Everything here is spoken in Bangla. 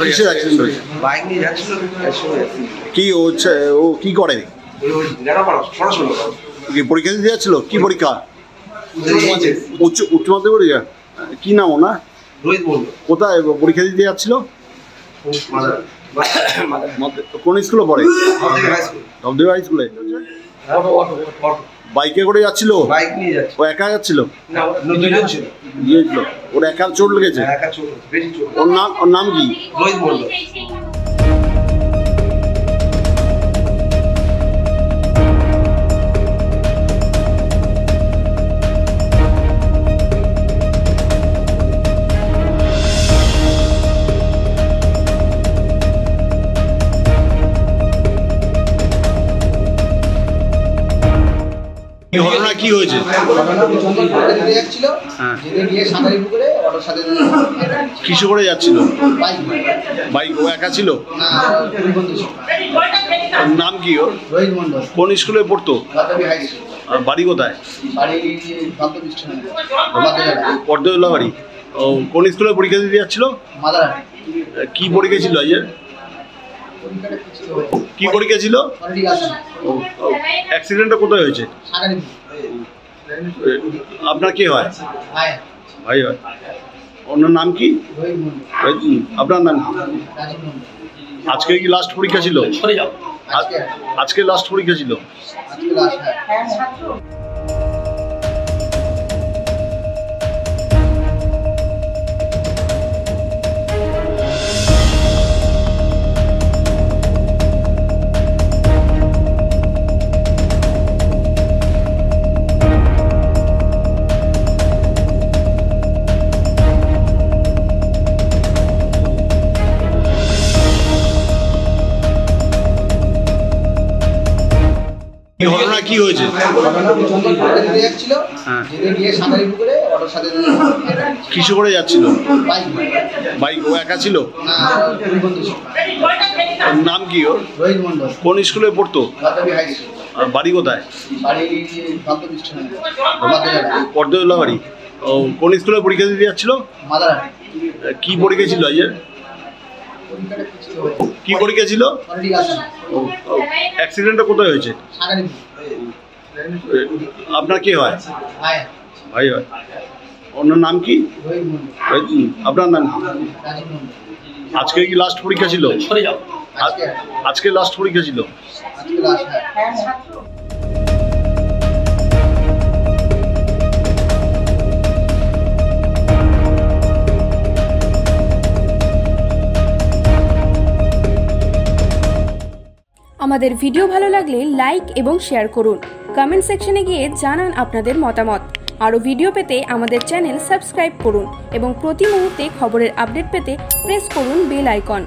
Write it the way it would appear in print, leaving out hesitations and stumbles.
কিসের অ্যাক্সিডেন্ট হয়েছে? বাইক নিয়ে যাচ্ছিল কি হচ্ছে? ও কি করে? পরীক্ষা দিতে যাচ্ছিল? কি পরীক্ষা? উচ্চ মাধ্যমিক পরীক্ষা। কি নাম ওনার? রোহিত বলল। কোথায় পরীক্ষা দিতে যাচ্ছিল? কোন স্কুলে পড়ে? ধবদেব হাই স্কুলে। বাইকে করে যাচ্ছিল? বাইক নিয়ে যাচ্ছে। ও একা যাচ্ছিল? না, দুজন ছিল। গিয়েছিল। ওর একা চোট লেগেছে? একা চোট, বেশি চোট। ওর নাম কি? রোহিত বলল। ঘটনা কি হয়েছে? কিসে করে যাচ্ছিল? বাইক। ও একা ছিল? নাম কি ওর? কোন স্কুলে পড়তো? বাড়ি কোথায়? পর্দুল্লা বাড়ি। ও কোন স্কুলে পরীক্ষা দিতে যাচ্ছিল? কি পরীক্ষা ছিল আজকে? কি পরীক্ষা ছিল? অ্যাক্সিডেন্টটা কোথায় হয়েছে? আপনার কে হয়? ভাই হয়। ওনার নাম কি? আপনার নাম কি? আজকে কি লাস্ট পরীক্ষা ছিল? আজকে লাস্ট পরীক্ষা ছিল। ঘটনা কি হয়েছে? কিসে করে যাচ্ছিল? বাইক। ও একা ছিল? নাম কি ওর? কোন স্কুলে পড়তো? বাড়ি কোথায়? পর্দুল্লা বাড়ি। ও কোন স্কুলে পরীক্ষা দিতে যাচ্ছিল? কি পরীক্ষা ছিল আজকে? কি পরীক্ষা ছিল? অ্যাক্সিডেন্টটা কোথায় হয়েছে? আপনার কে হয়? ভাই হয়। ওনার নাম কি? আপনার নাম কি? আজকে কি লাস্ট পরীক্ষা ছিল? আজকে লাস্ট পরীক্ষা ছিল। আমাদের ভিডিও ভালো লাগলে লাইক এবং শেয়ার করুন। কমেন্ট সেকশনে গিয়ে জানান আপনাদের মতামত। আরও ভিডিও পেতে আমাদের চ্যানেল সাবস্ক্রাইব করুন এবং প্রতি মুহূর্তে খবরের আপডেট পেতে প্রেস করুন বেল আইকন।